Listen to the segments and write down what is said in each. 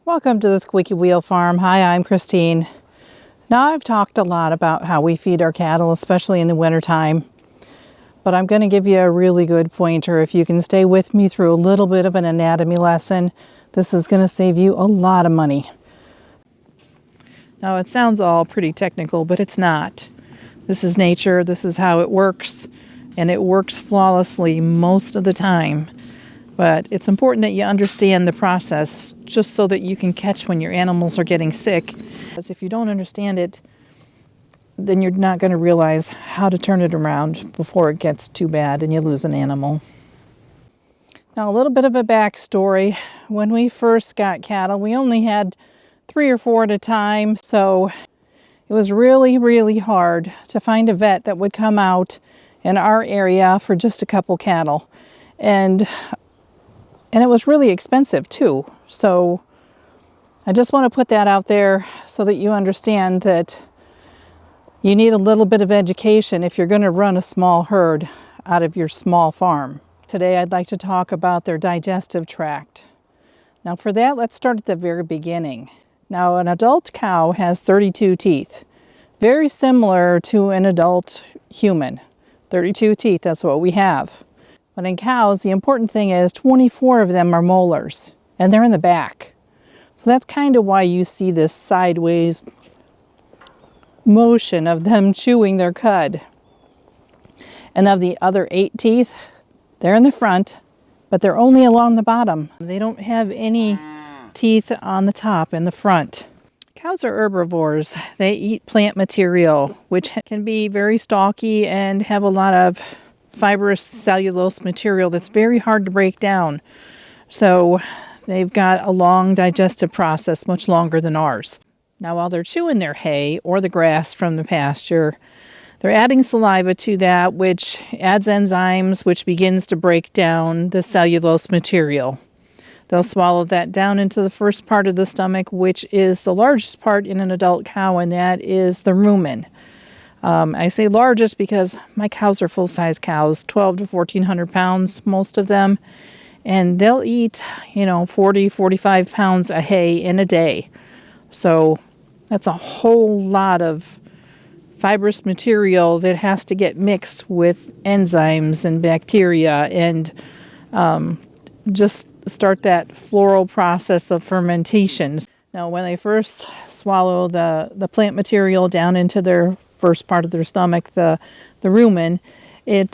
Welcome to the Squeaky Wheel Farm. Hi, I'm Christine. Now I've talked a lot about how we feed our cattle, especially in the wintertime, but I'm going to give you a really good pointer. If you can stay with me through a little bit of an anatomy lesson, this is going to save you a lot of money. Now it sounds all pretty technical, but it's not. This is nature, this is how it works, and it works flawlessly most of the time. But it's important that you understand the process just so that you can catch when your animals are getting sick. Because if you don't understand it, then you're not going to realize how to turn it around before it gets too bad and you lose an animal. Now, a little bit of a backstory. When we first got cattle, we only had 3 or 4 at a time. So it was really, really hard to find a vet that would come out in our area for just a couple cattle. And it was really expensive too. So I just want to put that out there so that you understand that you need a little bit of education if you're going to run a small herd out of your small farm. Today I'd like to talk about their digestive tract. Now for that, let's start at the very beginning. Now an adult cow has 32 teeth, very similar to an adult human. 32 teeth, that's what we have. But in cows, the important thing is 24 of them are molars, and they're in the back. So that's kind of why you see this sideways motion of them chewing their cud. And of the other 8 teeth, they're in the front, but they're only along the bottom. They don't have any teeth on the top in the front. Cows are herbivores. They eat plant material, which can be very stalky and have a lot of fibrous cellulose material that's very hard to break down. So they've got a long digestive process, much longer than ours. Now while they're chewing their hay or the grass from the pasture, they're adding saliva to that, which adds enzymes, which begins to break down the cellulose material. They'll swallow that down into the first part of the stomach, which is the largest part in an adult cow, and that is the rumen. I say largest because my cows are full-size cows, 12 to 1,400 pounds, most of them. And they'll eat, 40, 45 pounds of hay in a day. So that's a whole lot of fibrous material that has to get mixed with enzymes and bacteria and just start that floral process of fermentation. Now, when they first swallow the plant material down into their first part of their stomach, the rumen, it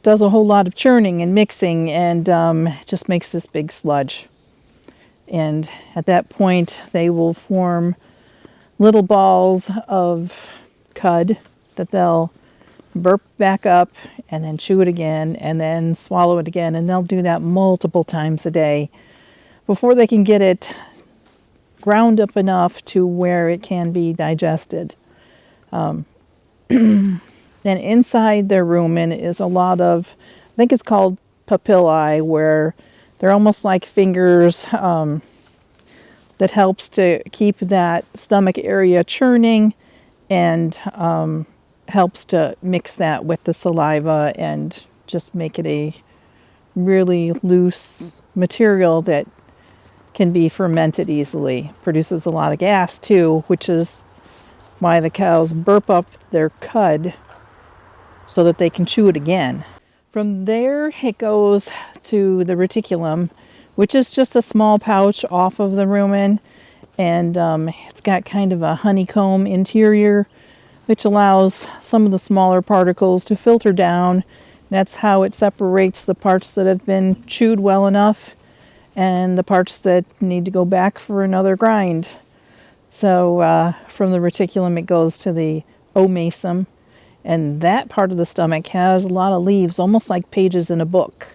does a whole lot of churning and mixing and just makes this big sludge. And at that point, they will form little balls of cud that they'll burp back up and then chew it again and then swallow it again. And they'll do that multiple times a day before they can get it ground up enough to where it can be digested. And inside their rumen is a lot of, I think it's called papillae, where they're almost like fingers that helps to keep that stomach area churning and helps to mix that with the saliva and just make it a really loose material that can be fermented easily. Produces a lot of gas too, which is why the cows burp up their cud so that they can chew it again. From there, it goes to the reticulum, which is just a small pouch off of the rumen, and it's got kind of a honeycomb interior, which allows some of the smaller particles to filter down. That's how it separates the parts that have been chewed well enough and the parts that need to go back for another grind. So from the reticulum, it goes to the omasum, and that part of the stomach has a lot of leaves, almost like pages in a book,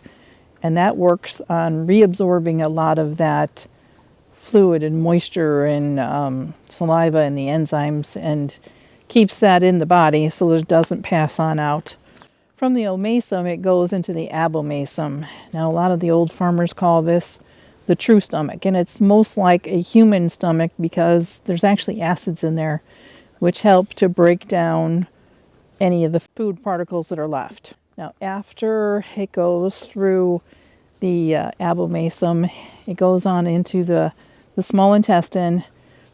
and that works on reabsorbing a lot of that fluid and moisture and saliva and the enzymes and keeps that in the body so that it doesn't pass on out. From the omasum, it goes into the abomasum. Now, a lot of the old farmers call this the true stomach, and it's most like a human stomach because there's actually acids in there which help to break down any of the food particles that are left. Now after it goes through the abomasum, it goes on into the the small intestine,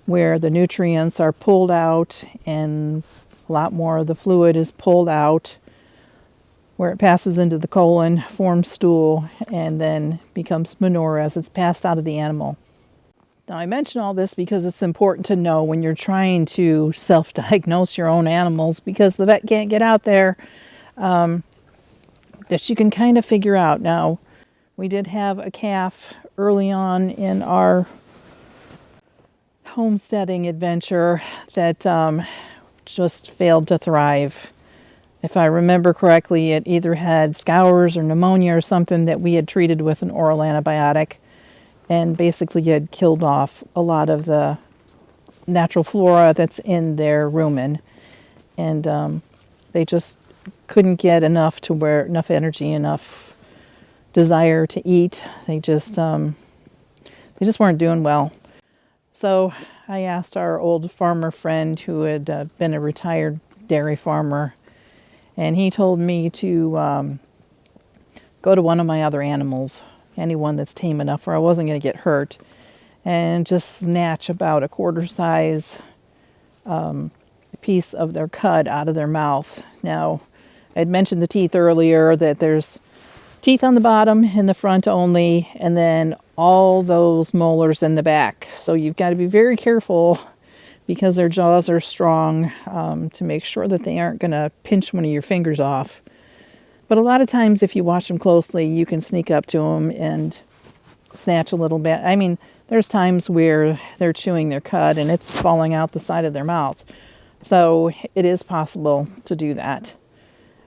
where the nutrients are pulled out and a lot more of the fluid is pulled out, where it passes into the colon, forms stool, and then becomes manure as it's passed out of the animal. Now, I mention all this because it's important to know when you're trying to self-diagnose your own animals, because the vet can't get out there, that you can kind of figure out. Now, we did have a calf early on in our homesteading adventure that just failed to thrive. If I remember correctly, it either had scours or pneumonia or something that we had treated with an oral antibiotic, and basically had killed off a lot of the natural flora that's in their rumen. And they just couldn't get enough energy, enough desire to eat. They just weren't doing well. So I asked our old farmer friend who had been a retired dairy farmer, and he told me to go to one of my other animals, anyone that's tame enough where I wasn't going to get hurt, and just snatch about a quarter size piece of their cud out of their mouth. Now, I'd mentioned the teeth earlier, that there's teeth on the bottom, in the front only, and then all those molars in the back. So you've got to be very careful, because their jaws are strong, to make sure that they aren't going to pinch one of your fingers off. But a lot of times, if you watch them closely, you can sneak up to them and snatch a little bit. I mean, there's times where they're chewing their cud and it's falling out the side of their mouth. So it is possible to do that.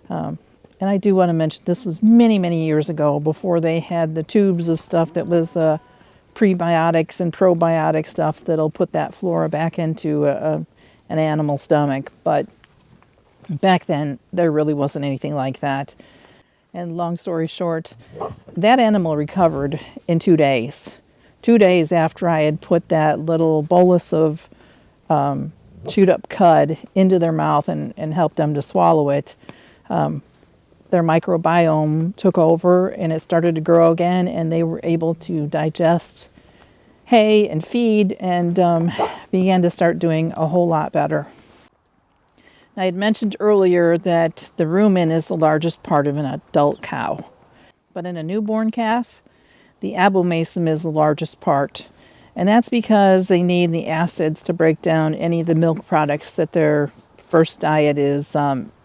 And I do want to mention, this was many, many years ago, before they had the tubes of stuff that was the prebiotics and probiotic stuff that'll put that flora back into an animal stomach. But back then, there really wasn't anything like that. And long story short, that animal recovered in 2 days. 2 days after I had put that little bolus of chewed up cud into their mouth and helped them to swallow it, their microbiome took over and it started to grow again, and they were able to digest hay and feed, and began to start doing a whole lot better. I had mentioned earlier that the rumen is the largest part of an adult cow. But in a newborn calf, the abomasum is the largest part. And that's because they need the acids to break down any of the milk products that their first diet is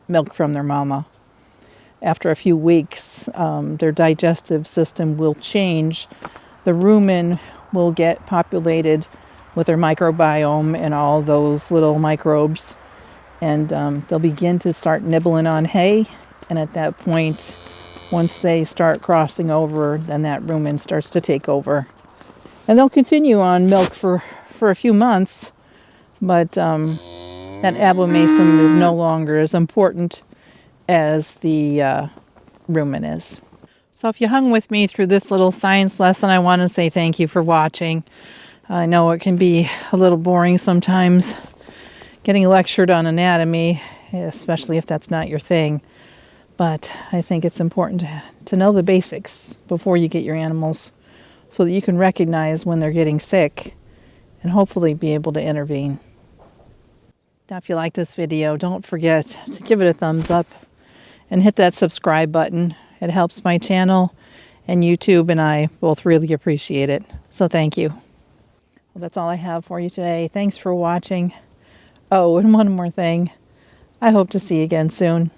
milk from their mama. After a few weeks, their digestive system will change. The rumen will get populated with their microbiome and all those little microbes. And they'll begin to start nibbling on hay. And at that point, once they start crossing over, then that rumen starts to take over. And they'll continue on milk for a few months. But that abomasum is no longer as important as the rumen is. So if you hung with me through this little science lesson, I want to say thank you for watching. I know it can be a little boring sometimes, getting lectured on anatomy, especially if that's not your thing. But I think it's important to know the basics before you get your animals, so that you can recognize when they're getting sick and hopefully be able to intervene. Now, if you like this video, don't forget to give it a thumbs up and hit that subscribe button. It helps my channel, and YouTube and I both really appreciate it. So thank you. Well, that's all I have for you today. Thanks for watching. Oh, and one more thing. I hope to see you again soon.